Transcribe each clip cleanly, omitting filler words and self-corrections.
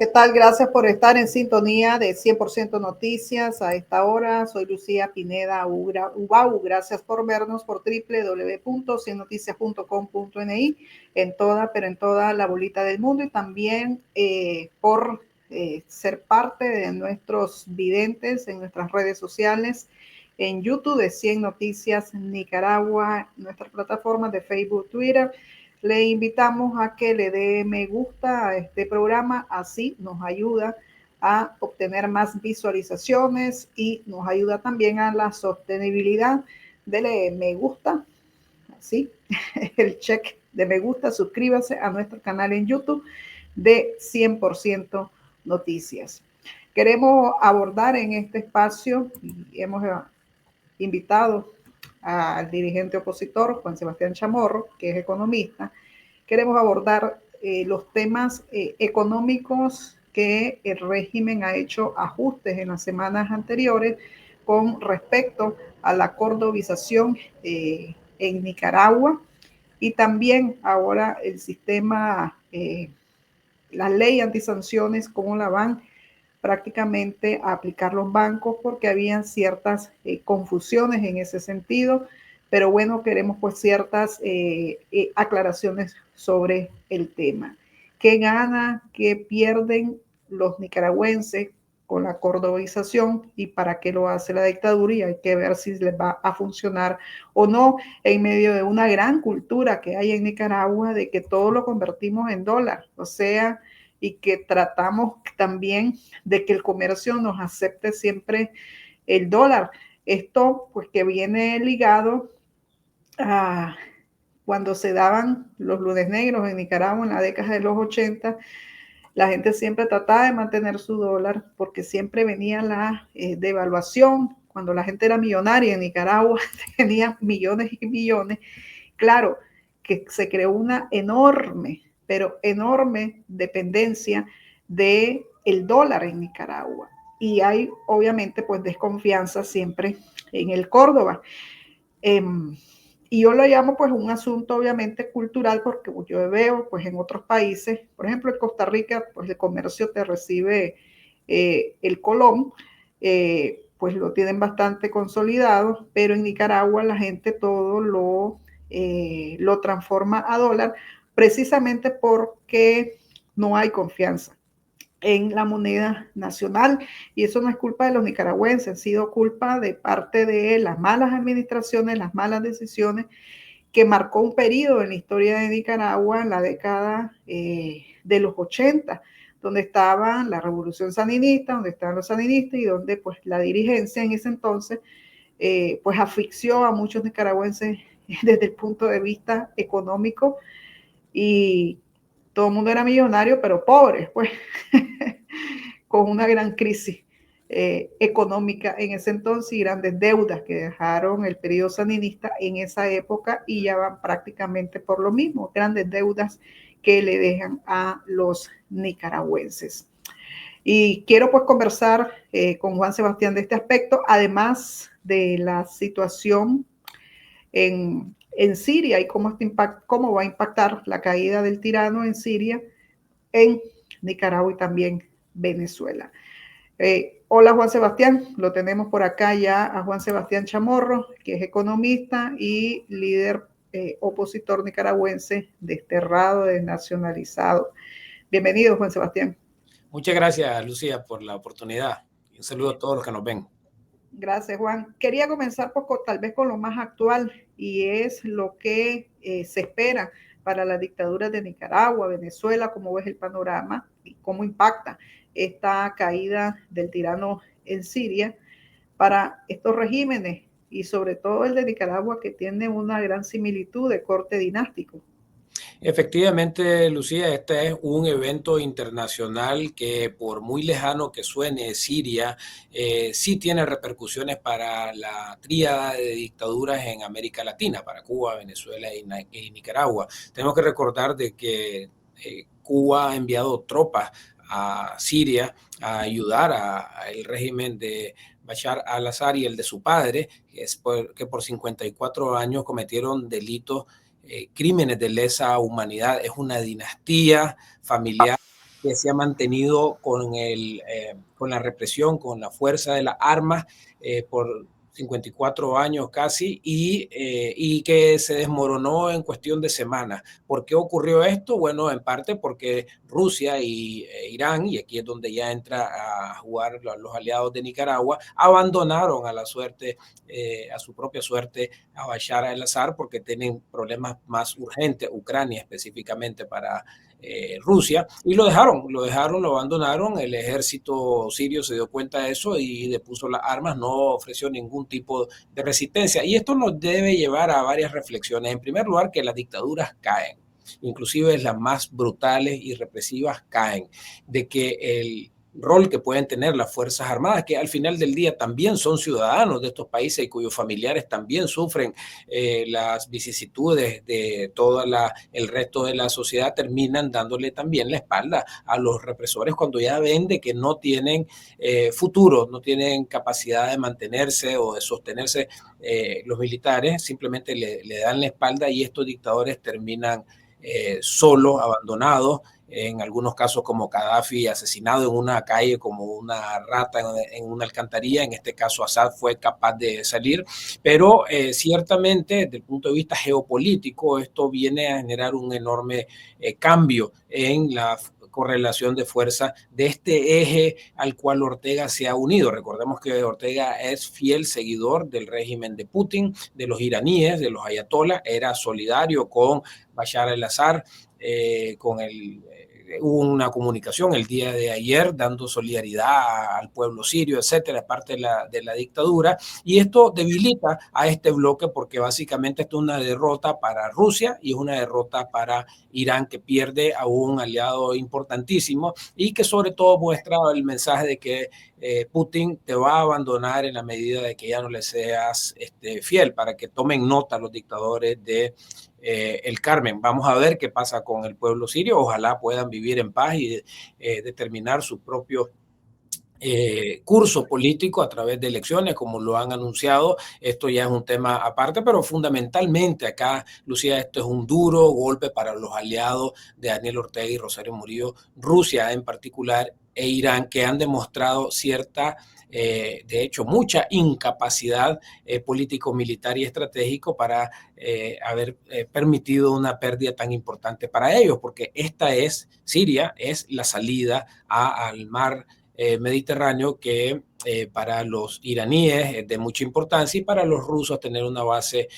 ¿Qué tal? Gracias por estar en sintonía de 100% Noticias a esta hora. Soy Lucía Pineda Ubau. Gracias por vernos por www.ciennoticias.com.ni en toda la bolita del mundo y también por ser parte de nuestros videntes en nuestras redes sociales, en YouTube de 100 Noticias Nicaragua, nuestras plataformas de Facebook, Twitter. Le invitamos a que le dé me gusta a este programa, así nos ayuda a obtener más visualizaciones y nos ayuda también a la sostenibilidad. Dele me gusta, así, el check de me gusta, suscríbase a nuestro canal en YouTube de 100% Noticias. Queremos abordar en este espacio, y hemos invitado al dirigente opositor Juan Sebastián Chamorro, que es economista. Queremos abordar los temas económicos que el régimen ha hecho ajustes en las semanas anteriores con respecto a la cordovización en Nicaragua y también ahora el sistema, la ley antisanciones, cómo la van prácticamente a aplicar los bancos, porque habían ciertas confusiones en ese sentido, pero bueno, queremos pues ciertas aclaraciones sobre el tema. ¿Qué gana, qué pierden los nicaragüenses con la cordovización y para qué lo hace la dictadura? Y hay que ver si les va a funcionar o no en medio de una gran cultura que hay en Nicaragua de que todo lo convertimos en dólar, o sea, y que tratamos también de que el comercio nos acepte siempre el dólar. Esto pues que viene ligado a cuando se daban los lunes negros en Nicaragua en la década de los 80, la gente siempre trataba de mantener su dólar porque siempre venía la devaluación. Cuando la gente era millonaria en Nicaragua, tenía millones y millones. Claro que se creó una enorme, pero enorme dependencia del dólar en Nicaragua. Y hay obviamente pues desconfianza siempre en el Córdoba. Y yo lo llamo pues un asunto obviamente cultural porque yo veo pues en otros países, por ejemplo en Costa Rica, pues el comercio te recibe el colón, pues lo tienen bastante consolidado, pero en Nicaragua la gente todo lo transforma a dólar precisamente porque no hay confianza en la moneda nacional y eso no es culpa de los nicaragüenses, ha sido culpa de parte de las malas administraciones, las malas decisiones que marcó un periodo en la historia de Nicaragua en la década de los 80, donde estaba la revolución sandinista, donde estaban los sandinistas y donde pues la dirigencia en ese entonces pues asfixió a muchos nicaragüenses desde el punto de vista económico y todo el mundo era millonario, pero pobre, pues, con una gran crisis económica en ese entonces y grandes deudas que dejaron el periodo sandinista en esa época y ya van prácticamente por lo mismo, grandes deudas que le dejan a los nicaragüenses. Y quiero pues conversar con Juan Sebastián de este aspecto, además de la situación en Siria y cómo va a impactar la caída del tirano en Siria, en Nicaragua y también Venezuela. Hola Juan Sebastián, lo tenemos por acá ya a Juan Sebastián Chamorro, que es economista y líder opositor nicaragüense, desterrado, desnacionalizado. Bienvenido Juan Sebastián. Muchas gracias Lucía por la oportunidad y un saludo a todos los que nos ven. Gracias, Juan. Quería comenzar tal vez con lo más actual y es lo que se espera para las dictaduras de Nicaragua, Venezuela, cómo ves el panorama y cómo impacta esta caída del tirano en Siria para estos regímenes y sobre todo el de Nicaragua que tiene una gran similitud de corte dinástico. Efectivamente, Lucía, este es un evento internacional que por muy lejano que suene Siria, sí tiene repercusiones para la tríada de dictaduras en América Latina, para Cuba, Venezuela y Nicaragua. Tenemos que recordar de que Cuba ha enviado tropas a Siria a ayudar al régimen de Bashar al-Assad y el de su padre, que por 54 años cometieron delitos crímenes de lesa humanidad. Es una dinastía familiar que se ha mantenido con la represión, con la fuerza de las armas por 54 años casi, y que se desmoronó en cuestión de semanas. ¿Por qué ocurrió esto? Bueno, en parte porque Rusia y Irán, y aquí es donde ya entra a jugar los aliados de Nicaragua, abandonaron a la suerte, a su propia suerte, a Bashar al-Assad, porque tienen problemas más urgentes, Ucrania específicamente para Rusia, y lo abandonaron. El ejército sirio se dio cuenta de eso y depuso las armas, no ofreció ningún tipo de resistencia. Y esto nos debe llevar a varias reflexiones. En primer lugar, que las dictaduras caen, inclusive las más brutales y represivas caen, de que el rol que pueden tener las Fuerzas Armadas, que al final del día también son ciudadanos de estos países y cuyos familiares también sufren las vicisitudes de todo el resto de la sociedad, terminan dándole también la espalda a los represores cuando ya ven de que no tienen futuro, no tienen capacidad de mantenerse o de sostenerse. Los militares simplemente le dan la espalda y estos dictadores terminan solos, abandonados, en algunos casos como Gaddafi, asesinado en una calle como una rata en una alcantarilla. En este caso Assad fue capaz de salir, pero ciertamente desde el punto de vista geopolítico esto viene a generar un enorme cambio en la correlación de fuerza de este eje al cual Ortega se ha unido. Recordemos que Ortega es fiel seguidor del régimen de Putin, de los iraníes, de los ayatolás, era solidario con Bashar al-Assad, hubo una comunicación el día de ayer dando solidaridad al pueblo sirio, etcétera, parte de la dictadura, y esto debilita a este bloque porque básicamente esto es una derrota para Rusia y es una derrota para Irán, que pierde a un aliado importantísimo y que sobre todo muestra el mensaje de que Putin te va a abandonar en la medida de que ya no le seas fiel, para que tomen nota los dictadores de el Carmen. Vamos a ver qué pasa con el pueblo sirio. Ojalá puedan vivir en paz y determinar su propio curso político a través de elecciones, como lo han anunciado. Esto ya es un tema aparte, pero fundamentalmente acá, Lucía, esto es un duro golpe para los aliados de Daniel Ortega y Rosario Murillo, Rusia en particular e Irán, que han demostrado cierta, de hecho, mucha incapacidad político-militar y estratégico para haber permitido una pérdida tan importante para ellos, porque Siria es la salida al mar Mediterráneo, que para los iraníes es de mucha importancia, y para los rusos tener una base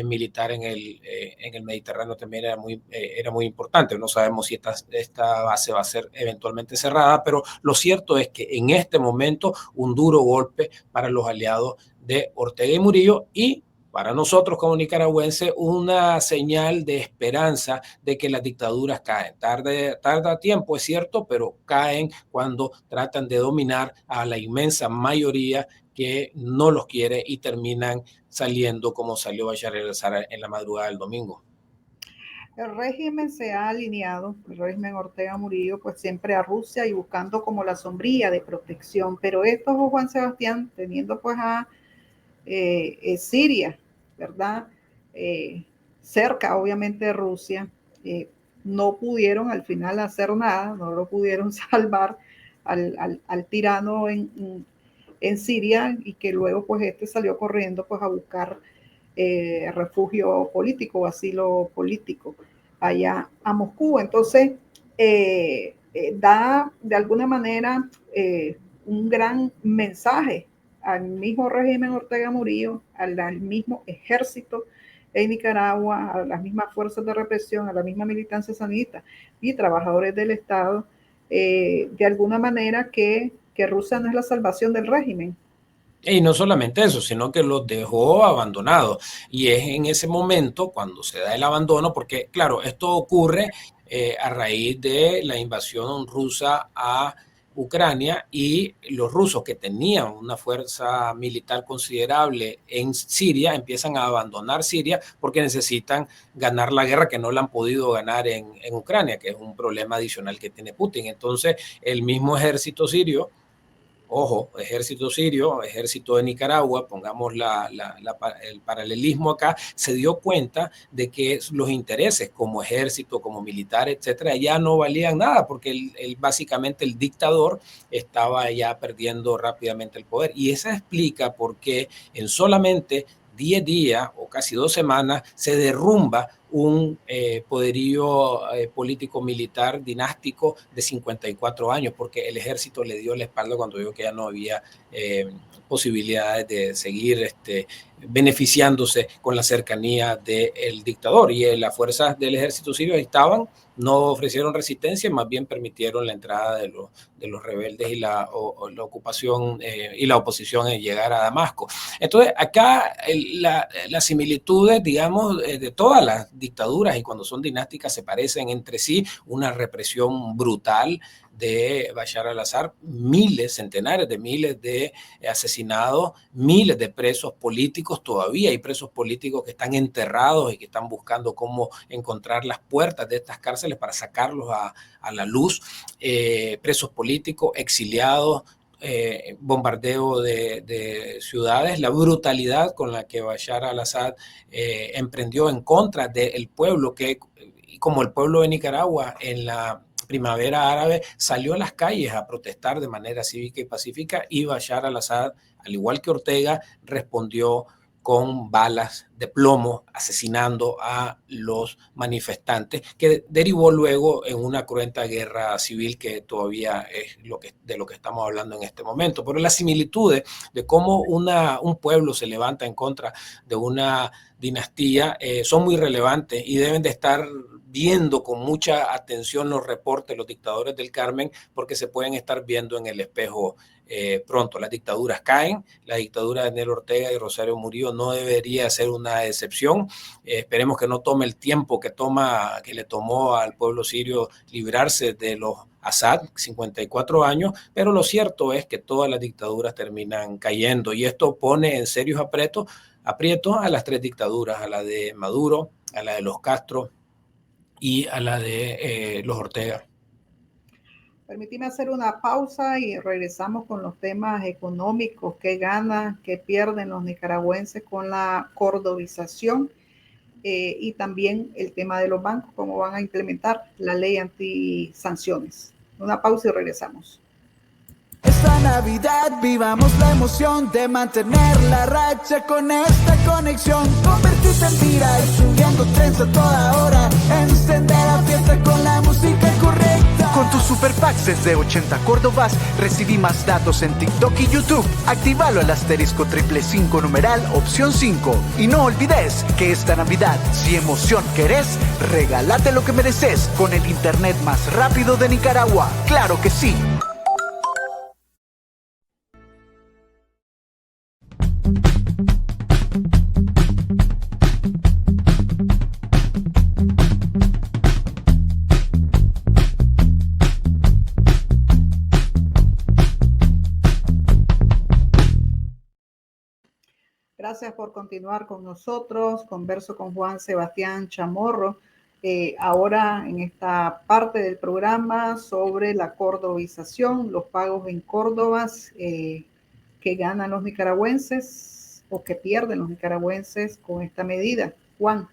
militar en el Mediterráneo también era muy importante. No sabemos si esta base va a ser eventualmente cerrada, pero lo cierto es que en este momento un duro golpe para los aliados de Ortega y Murillo, y para nosotros como nicaragüenses una señal de esperanza de que las dictaduras caen. Tarda tiempo, es cierto, pero caen cuando tratan de dominar a la inmensa mayoría que no los quiere, y terminan saliendo como salió Bashar al-Assad en la madrugada del domingo. El régimen se ha alineado, el régimen Ortega Murillo, pues siempre a Rusia y buscando como la sombrilla de protección. Pero esto, Juan Sebastián, teniendo pues a Siria, ¿verdad? Cerca, obviamente, de Rusia, no pudieron al final hacer nada, no lo pudieron salvar al tirano en Siria, y que luego pues salió corriendo pues a buscar refugio político o asilo político allá a Moscú. Entonces, da de alguna manera un gran mensaje al mismo régimen Ortega Murillo, al mismo ejército en Nicaragua, a las mismas fuerzas de represión, a la misma militancia sanita y trabajadores del Estado, de alguna manera que Rusia no es la salvación del régimen. Y no solamente eso, sino que los dejó abandonados. Y es en ese momento cuando se da el abandono, porque claro, esto ocurre a raíz de la invasión rusa a Ucrania, y los rusos, que tenían una fuerza militar considerable en Siria, empiezan a abandonar Siria porque necesitan ganar la guerra que no la han podido ganar en Ucrania, que es un problema adicional que tiene Putin. Entonces, el mismo ejército sirio ojo, ejército sirio, ejército de Nicaragua, pongamos el paralelismo acá, se dio cuenta de que los intereses como ejército, como militar, etcétera, ya no valían nada, porque básicamente el dictador estaba ya perdiendo rápidamente el poder. Y eso explica por qué en solamente 10 días o casi 2 semanas se derrumba un poderío político-militar dinástico de 54 años, porque el ejército le dio la espalda cuando vio que ya no había posibilidades de seguir beneficiándose con la cercanía del dictador. Y las fuerzas del ejército sirio estaban, no ofrecieron resistencia, más bien permitieron la entrada de los rebeldes y la ocupación y la oposición en llegar a Damasco. Entonces, acá las similitudes, digamos, de todas las dictaduras y cuando son dinásticas se parecen entre sí, una represión brutal de Bashar al-Assad, miles, centenares de miles de asesinados, miles de presos políticos, todavía hay presos políticos que están enterrados y que están buscando cómo encontrar las puertas de estas cárceles para sacarlos a la luz, presos políticos, exiliados, bombardeo de ciudades, la brutalidad con la que Bashar al-Assad emprendió en contra del pueblo, que como el pueblo de Nicaragua en la primavera árabe salió a las calles a protestar de manera cívica y pacífica, y Bashar al-Assad, al igual que Ortega, respondió con balas de plomo, asesinando a los manifestantes, que derivó luego en una cruenta guerra civil que todavía es de lo que estamos hablando en este momento. Pero las similitudes de cómo un pueblo se levanta en contra de una dinastía son muy relevantes y deben de estar viendo con mucha atención los reportes, los dictadores del Carmen, porque se pueden estar viendo en el espejo pronto. Las dictaduras caen, la dictadura de Daniel Ortega y Rosario Murillo no debería ser una excepción. Esperemos que no tome el tiempo que le tomó al pueblo sirio librarse de los Assad, 54 años, pero lo cierto es que todas las dictaduras terminan cayendo y esto pone en serios aprietos a las 3 dictaduras, a la de Maduro, a la de los Castro y a la de los Ortega. Permíteme hacer una pausa y regresamos con los temas económicos, qué ganan, qué pierden los nicaragüenses con la cordovización y también el tema de los bancos, cómo van a implementar la ley antisanciones. Una pausa y regresamos. Esta Navidad vivamos la emoción de mantener la racha con esta conexión. Convertirte en viral, subiendo trends a toda hora. Encender la fiesta con la música correcta. Con tus super packs desde 80 Córdobas, recibí más datos en TikTok y YouTube. Actívalo al asterisco 555 numeral opción 5. Y no olvides que esta Navidad, si emoción querés, regálate lo que mereces con el internet más rápido de Nicaragua. ¡Claro que sí! Gracias por continuar con nosotros. Converso con Juan Sebastián Chamorro, ahora en esta parte del programa sobre la cordovización, los pagos en Córdobas que ganan los nicaragüenses o que pierden los nicaragüenses con esta medida. Juan.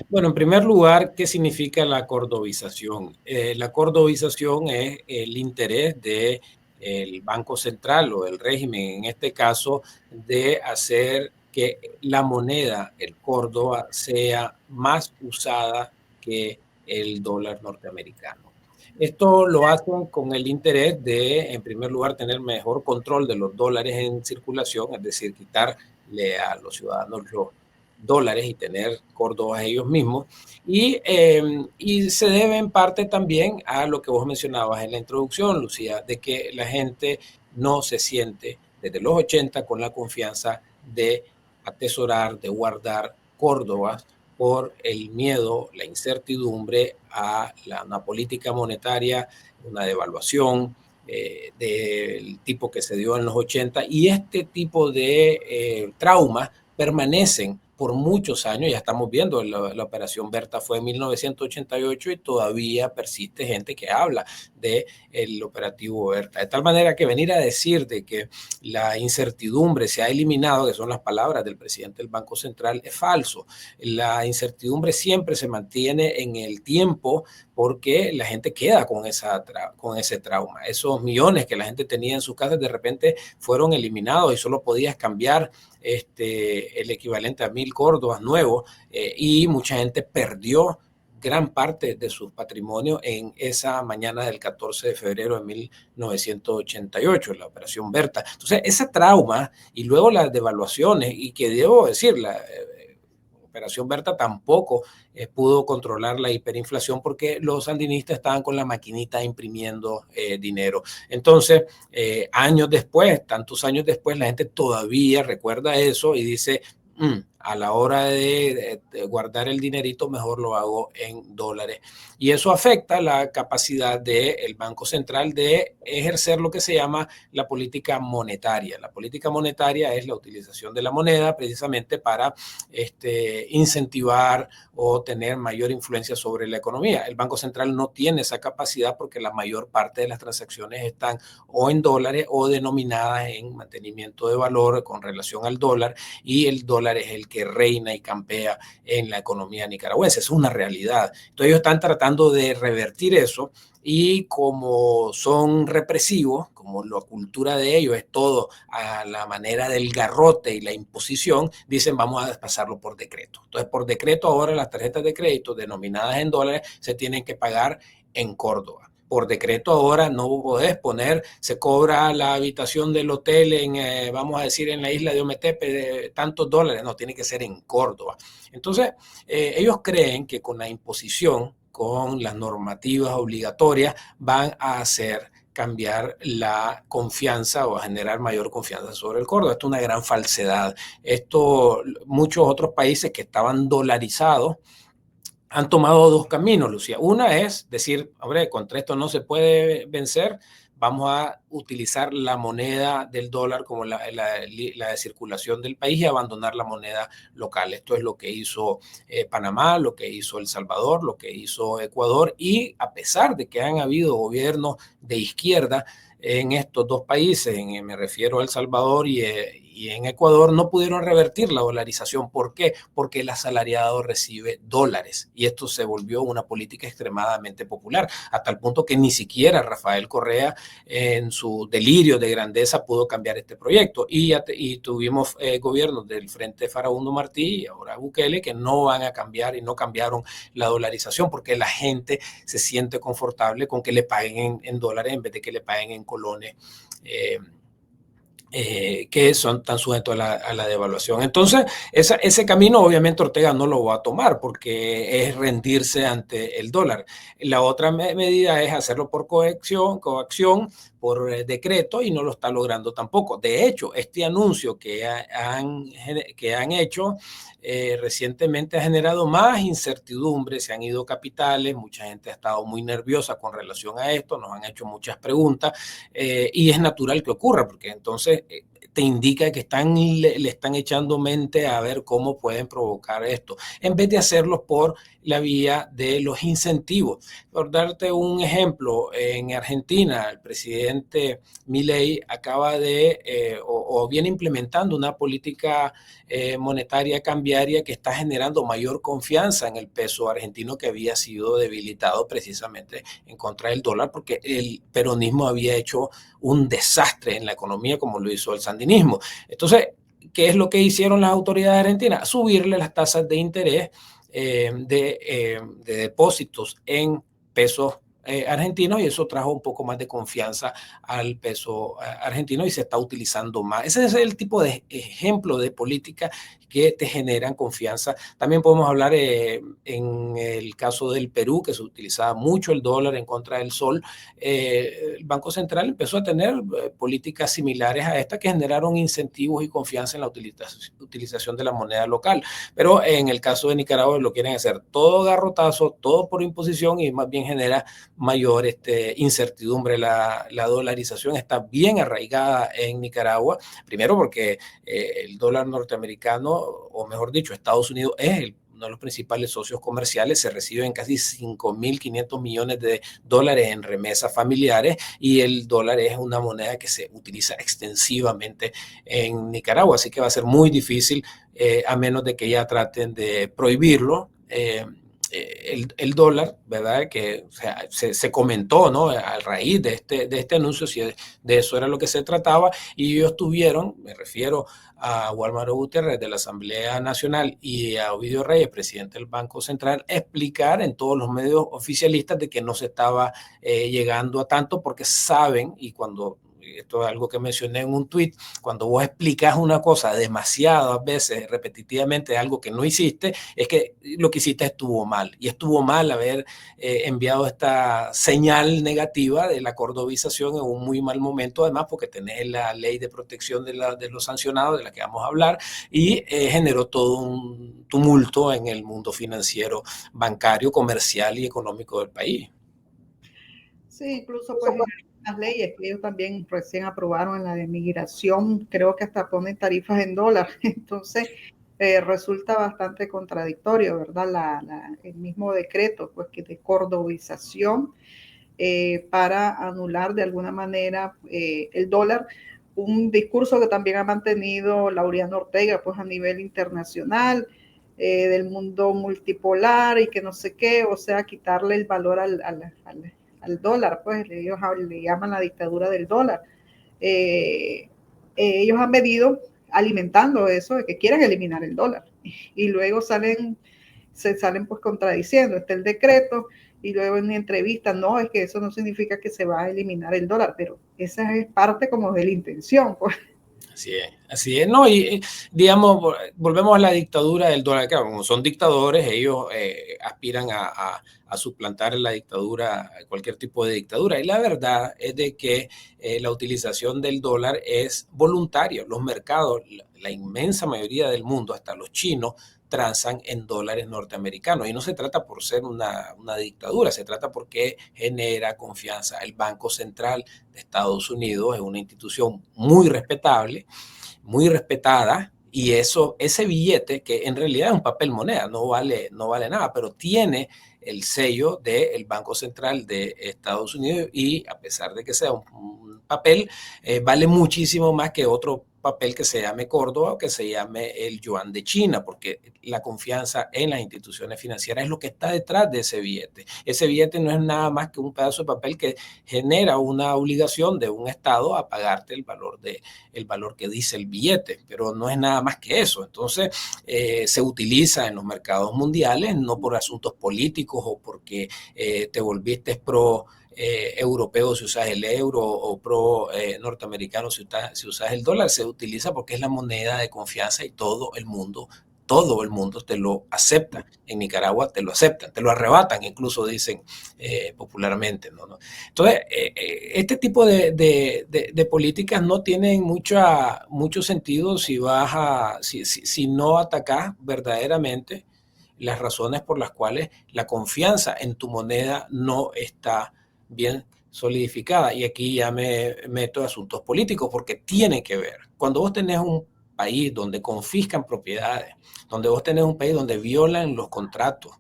Bueno, en primer lugar, ¿qué significa la cordovización? La cordovización es el interés de el Banco Central o el régimen, en este caso, de hacer que la moneda, el Córdoba, sea más usada que el dólar norteamericano. Esto lo hacen con el interés de, en primer lugar, tener mejor control de los dólares en circulación, es decir, quitarle a los ciudadanos los dólares y tener Córdobas ellos mismos. Y se debe en parte también a lo que vos mencionabas en la introducción, Lucía, de que la gente no se siente desde los 80 con la confianza de atesorar, de guardar Córdobas por el miedo, la incertidumbre a una política monetaria, una devaluación del tipo que se dio en los 80, y este tipo de traumas permanecen por muchos años. Ya estamos viendo, la operación Berta fue en 1988 y todavía persiste gente que habla del operativo Berta. De tal manera que venir a decir de que la incertidumbre se ha eliminado, que son las palabras del presidente del Banco Central, es falso. La incertidumbre siempre se mantiene en el tiempo porque la gente queda con ese trauma. Esos millones que la gente tenía en sus casas de repente fueron eliminados y solo podías cambiar el equivalente a 1,000 córdobas nuevos, y mucha gente perdió gran parte de sus patrimonios en esa mañana del 14 de febrero de 1988, la operación Berta. Entonces, ese trauma y luego las devaluaciones, y que debo decir, la operación Berta tampoco pudo controlar la hiperinflación porque los sandinistas estaban con la maquinita imprimiendo dinero. Entonces, años después, tantos años después, la gente todavía recuerda eso y dice, a la hora de guardar el dinerito, mejor lo hago en dólares. Y eso afecta la capacidad del Banco Central de ejercer lo que se llama la política monetaria. La política monetaria es la utilización de la moneda precisamente para incentivar o tener mayor influencia sobre la economía. El Banco Central no tiene esa capacidad porque la mayor parte de las transacciones están o en dólares o denominadas en mantenimiento de valor con relación al dólar, y el dólar es el que reina y campea en la economía nicaragüense. Es una realidad. Entonces ellos están tratando de revertir eso, y como son represivos, como la cultura de ellos es todo a la manera del garrote y la imposición, dicen vamos a pasarlo por decreto. Entonces por decreto ahora las tarjetas de crédito denominadas en dólares se tienen que pagar en Córdoba. Por decreto ahora no podés poner, se cobra la habitación del hotel en, vamos a decir, en la isla de Ometepe de tantos dólares, no, tiene que ser en Córdoba. Entonces, ellos creen que con la imposición, con las normativas obligatorias, van a hacer cambiar la confianza o a generar mayor confianza sobre el Córdoba. Esto es una gran falsedad. Muchos otros países que estaban dolarizados han tomado dos caminos, Lucía. Una es decir, hombre, contra esto no se puede vencer, vamos a utilizar la moneda del dólar como la de circulación del país y abandonar la moneda local. Esto es lo que hizo Panamá, lo que hizo El Salvador, lo que hizo Ecuador, y a pesar de que han habido gobiernos de izquierda en estos dos países, me refiero a El Salvador y en Ecuador, no pudieron revertir la dolarización. ¿Por qué? Porque el asalariado recibe dólares, y esto se volvió una política extremadamente popular, hasta el punto que ni siquiera Rafael Correa, en su delirio de grandeza, pudo cambiar este proyecto, y tuvimos gobiernos del Frente Farabundo Martí y ahora Bukele que no van a cambiar y no cambiaron la dolarización porque la gente se siente confortable con que le paguen en dólares en vez de que le paguen en colones que tan sujetos a la devaluación. Entonces, ese camino obviamente Ortega no lo va a tomar porque es rendirse ante el dólar. La otra medida es hacerlo por coacción, por decreto, y no lo está logrando tampoco. De hecho, este anuncio que han hecho recientemente ha generado más incertidumbre, se han ido capitales, mucha gente ha estado muy nerviosa con relación a esto, nos han hecho muchas preguntas, y es natural que ocurra porque entonces te indica que le están echando mente a ver cómo pueden provocar esto, en vez de hacerlo por la vía de los incentivos. Por darte un ejemplo, en Argentina el presidente Milei acaba o viene implementando una política monetaria cambiaria que está generando mayor confianza en el peso argentino, que había sido debilitado precisamente en contra del dólar porque el peronismo había hecho un desastre en la economía como lo hizo el sandinismo. Entonces, ¿qué es lo que hicieron las autoridades argentinas? Subirle las tasas de interés de depósitos en pesos argentinos, y eso trajo un poco más de confianza al peso argentino y se está utilizando más. Ese es el tipo de ejemplo de política que te generan confianza. También podemos hablar en el caso del Perú, que se utilizaba mucho el dólar en contra del sol. El Banco Central empezó a tener políticas similares a esta que generaron incentivos y confianza en la utilización de la moneda local. Pero en el caso de Nicaragua lo quieren hacer todo garrotazo, todo por imposición, y más bien genera mayor incertidumbre. La dolarización está bien arraigada en Nicaragua, primero porque el dólar norteamericano, o mejor dicho, Estados Unidos es uno de los principales socios comerciales, se reciben casi 5.500 millones de dólares en remesas familiares y el dólar es una moneda que se utiliza extensivamente en Nicaragua, así que va a ser muy difícil, a menos de que ya traten de prohibirlo. El dólar, ¿verdad? Que o sea, se comentó, ¿no? A raíz de este anuncio, si de eso era lo que se trataba, y ellos tuvieron, me refiero a Wálmaro Gutiérrez de la Asamblea Nacional y a Ovidio Reyes, presidente del Banco Central, explicar en todos los medios oficialistas de que no se estaba llegando a tanto, porque saben, y cuando esto es algo que mencioné en un tuit, cuando vos explicas una cosa demasiadas veces, repetitivamente, algo que no hiciste, es que lo que hiciste estuvo mal. Y estuvo mal haber enviado esta señal negativa de la cordovización en un muy mal momento, además porque tenés la ley de protección de los sancionados, de la que vamos a hablar, y generó todo un tumulto en el mundo financiero, bancario, comercial y económico del país. Sí, incluso pues las leyes que ellos también recién aprobaron en la de migración, creo que hasta ponen tarifas en dólar, entonces resulta bastante contradictorio, ¿verdad? El mismo decreto, pues que de cordovización para anular de alguna manera el dólar, un discurso que también ha mantenido Laureano Ortega, pues a nivel internacional, del mundo multipolar y que no sé qué, o sea, quitarle el valor al dólar, pues ellos le llaman la dictadura del dólar. Ellos han venido alimentando eso de que quieren eliminar el dólar y luego se salen pues contradiciendo. Está el decreto y luego en una entrevista, no, es que eso no significa que se va a eliminar el dólar, pero esa es parte como de la intención, pues. Así es, ¿no? Y digamos, volvemos a la dictadura del dólar, que como son dictadores, ellos aspiran a suplantar la dictadura, cualquier tipo de dictadura. Y la verdad es de que la utilización del dólar es voluntaria. Los mercados, la inmensa mayoría del mundo, hasta los chinos, transan en dólares norteamericanos. Y no se trata por ser una dictadura, se trata porque genera confianza. El Banco Central de Estados Unidos es una institución muy respetable, muy respetada, y ese billete, que en realidad es un papel moneda, no vale nada, pero tiene el sello del Banco Central de Estados Unidos, y a pesar de que sea un papel, vale muchísimo más que otro papel que se llame Córdoba o que se llame el yuan de China, porque la confianza en las instituciones financieras es lo que está detrás de ese billete. Ese billete no es nada más que un pedazo de papel que genera una obligación de un Estado a pagarte el valor que dice el billete, pero no es nada más que eso. Entonces, se utiliza en los mercados mundiales, no por asuntos políticos o porque te volviste pro europeo si usas el euro o pro norteamericano si usas el dólar. Se utiliza porque es la moneda de confianza y todo el mundo te lo acepta. En Nicaragua te lo aceptan, te lo arrebatan, incluso dicen popularmente, ¿no? Entonces, este tipo de políticas no tienen mucho sentido si no atacas verdaderamente las razones por las cuales la confianza en tu moneda no está bien solidificada. Y aquí ya me meto a asuntos políticos, porque tiene que ver. Cuando vos tenés un país donde confiscan propiedades, donde vos tenés un país donde violan los contratos,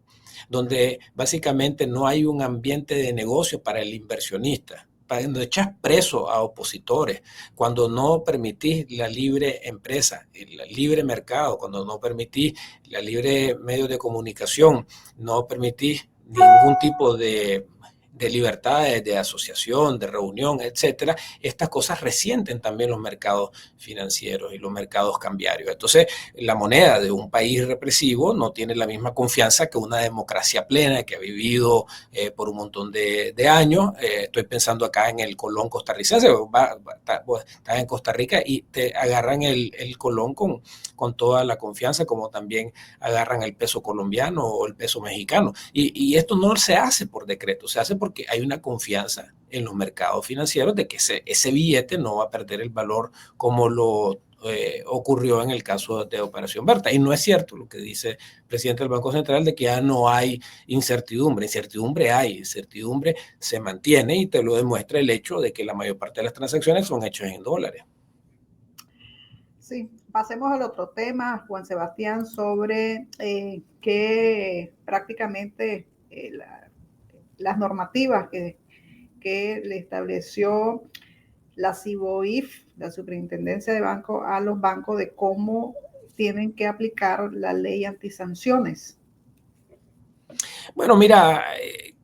donde básicamente no hay un ambiente de negocio para el inversionista, cuando echas preso a opositores, cuando no permitís la libre empresa, el libre mercado, cuando no permitís la libre medios de comunicación, no permitís ningún tipo de libertades de asociación, de reunión, etcétera, estas cosas resienten también los mercados financieros y los mercados cambiarios. Entonces, la moneda de un país represivo no tiene la misma confianza que una democracia plena que ha vivido por un montón de años. Estoy pensando acá en el colón costarricense. Estás en Costa Rica y te agarran el colón con toda la confianza, como también agarran el peso colombiano o el peso mexicano. Y esto no se hace por decreto, se hace porque hay una confianza en los mercados financieros de que ese billete no va a perder el valor como lo ocurrió en el caso de Operación Berta. Y no es cierto lo que dice el presidente del Banco Central de que ya no hay incertidumbre. Incertidumbre hay, incertidumbre se mantiene y te lo demuestra el hecho de que la mayor parte de las transacciones son hechas en dólares. Sí, pasemos al otro tema, Juan Sebastián, sobre que prácticamente las normativas que le estableció la SIBOIF, la Superintendencia de Banco, a los bancos de cómo tienen que aplicar la ley antisanciones. Bueno, mira,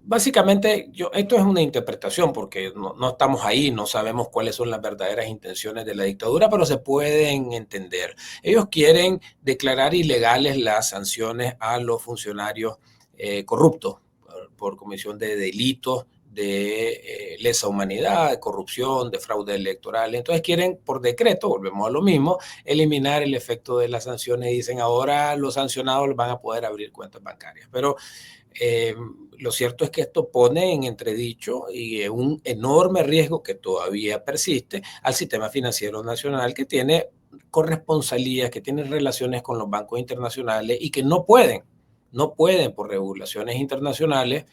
básicamente esto es una interpretación porque no estamos ahí, no sabemos cuáles son las verdaderas intenciones de la dictadura, pero se pueden entender. Ellos quieren declarar ilegales las sanciones a los funcionarios corruptos por comisión de delitos de lesa humanidad, de corrupción, de fraude electoral. Entonces quieren, por decreto, volvemos a lo mismo, eliminar el efecto de las sanciones y dicen ahora los sancionados van a poder abrir cuentas bancarias. Pero lo cierto es que esto pone en entredicho y un enorme riesgo que todavía persiste al sistema financiero nacional, que tiene corresponsalías, que tiene relaciones con los bancos internacionales y que no pueden por regulaciones internacionales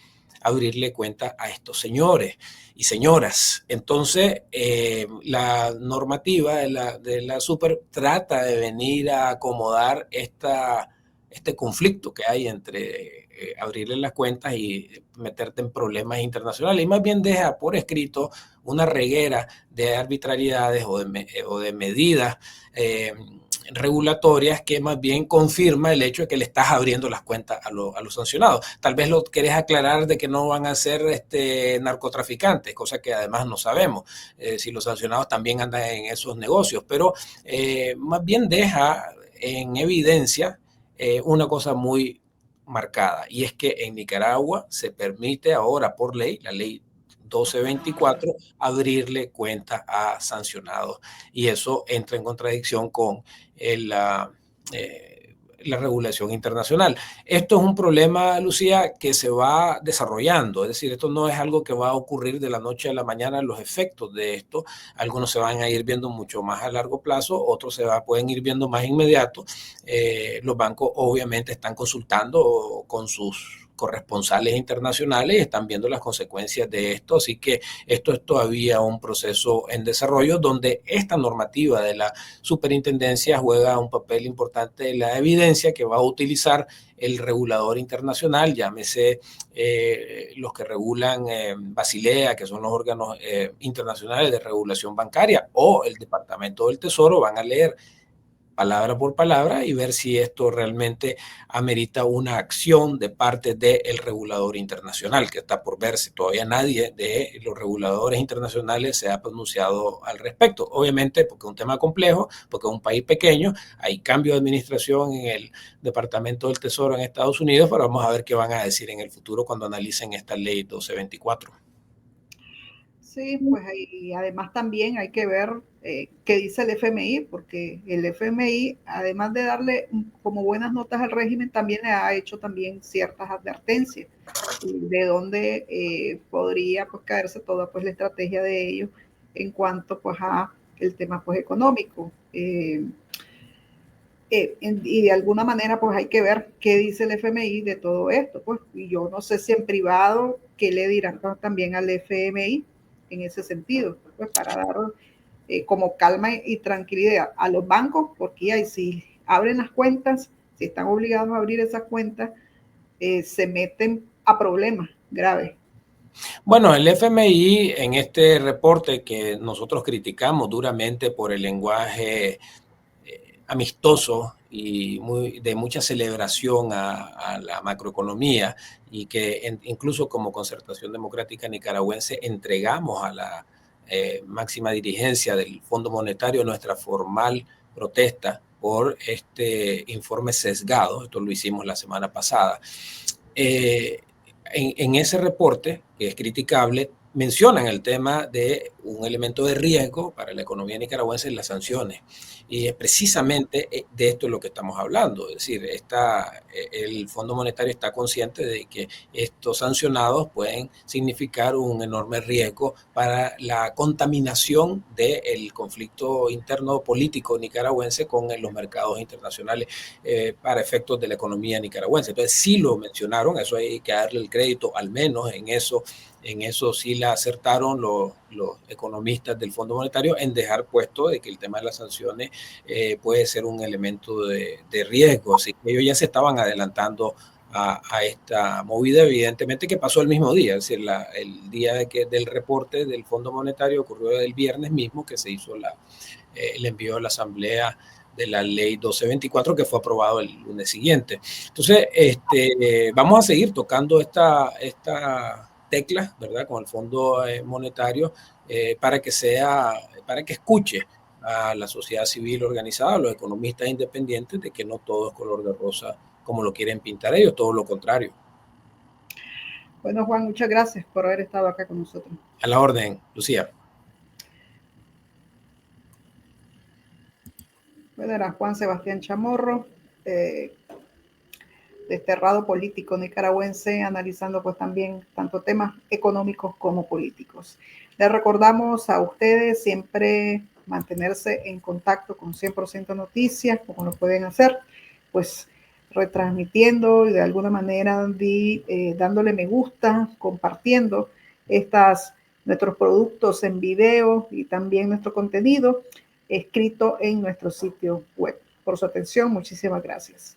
abrirle cuenta a estos señores y señoras. Entonces, la normativa de la Super trata de venir a acomodar este conflicto que hay entre abrirle las cuentas y meterte en problemas internacionales, y más bien deja por escrito una reguera de arbitrariedades o de medidas regulatorias que más bien confirma el hecho de que le estás abriendo las cuentas a los sancionados. Tal vez lo querés aclarar de que no van a ser narcotraficantes, cosa que además no sabemos si los sancionados también andan en esos negocios, pero más bien deja en evidencia una cosa muy marcada, y es que en Nicaragua se permite ahora por ley, la ley 1224, abrirle cuenta a sancionados, y eso entra en contradicción con la regulación internacional. Esto es un problema, Lucía, que se va desarrollando, es decir, esto no es algo que va a ocurrir de la noche a la mañana. Los efectos de esto, algunos se van a ir viendo mucho más a largo plazo, otros pueden ir viendo más inmediato. Los bancos obviamente están consultando con sus corresponsales internacionales y están viendo las consecuencias de esto, así que esto es todavía un proceso en desarrollo donde esta normativa de la superintendencia juega un papel importante en la evidencia que va a utilizar el regulador internacional, llámese los que regulan Basilea, que son los órganos internacionales de regulación bancaria, o el Departamento del Tesoro. Van a leer palabra por palabra y ver si esto realmente amerita una acción de parte del regulador internacional, que está por verse. Todavía nadie de los reguladores internacionales se ha pronunciado al respecto. Obviamente porque es un tema complejo, porque es un país pequeño, hay cambio de administración en el Departamento del Tesoro en Estados Unidos, pero vamos a ver qué van a decir en el futuro cuando analicen esta ley 1224. Sí, pues y además también hay que ver qué dice el FMI, porque el FMI, además de darle como buenas notas al régimen, también le ha hecho también ciertas advertencias de dónde podría pues caerse toda pues la estrategia de ellos en cuanto pues a el tema pues económico. Y de alguna manera pues hay que ver qué dice el FMI de todo esto, pues, y yo no sé si en privado qué le dirán también al FMI en ese sentido, pues para dar como calma y tranquilidad a los bancos, porque si abren las cuentas, si están obligados a abrir esas cuentas, se meten a problemas graves. Bueno, el FMI en este reporte que nosotros criticamos duramente por el lenguaje amistoso y de mucha celebración a la macroeconomía, y que incluso como Concertación Democrática Nicaragüense entregamos a la máxima dirigencia del Fondo Monetario nuestra formal protesta por este informe sesgado. Esto lo hicimos la semana pasada. En ese reporte, que es criticable, mencionan el tema de un elemento de riesgo para la economía nicaragüense en las sanciones. Y es precisamente de esto es lo que estamos hablando. Es decir, el Fondo Monetario está consciente de que estos sancionados pueden significar un enorme riesgo para la contaminación del conflicto interno político nicaragüense con los mercados internacionales para efectos de la economía nicaragüense. Entonces sí lo mencionaron, eso hay que darle el crédito, al menos en eso sí la acertaron los economistas del Fondo Monetario en dejar puesto de que el tema de las sanciones puede ser un elemento de riesgo. Así que ellos ya se estaban adelantando a esta movida, evidentemente que pasó el mismo día, es decir, el día del reporte del Fondo Monetario ocurrió el viernes mismo que se hizo el envío de la Asamblea de la ley 1224 que fue aprobado el lunes siguiente. Entonces, vamos a seguir tocando esta tecla, ¿verdad? Con el Fondo Monetario para que escuche a la sociedad civil organizada, a los economistas independientes, de que no todo es color de rosa como lo quieren pintar ellos, todo lo contrario. Bueno, Juan, muchas gracias por haber estado acá con nosotros. A la orden, Lucía. Bueno, era Juan Sebastián Chamorro, desterrado político nicaragüense, analizando pues también tanto temas económicos como políticos. Les recordamos a ustedes siempre mantenerse en contacto con 100% Noticias, como lo pueden hacer, pues retransmitiendo y de alguna manera dándole me gusta, compartiendo nuestros productos en video y también nuestro contenido escrito en nuestro sitio web. Por su atención, muchísimas gracias.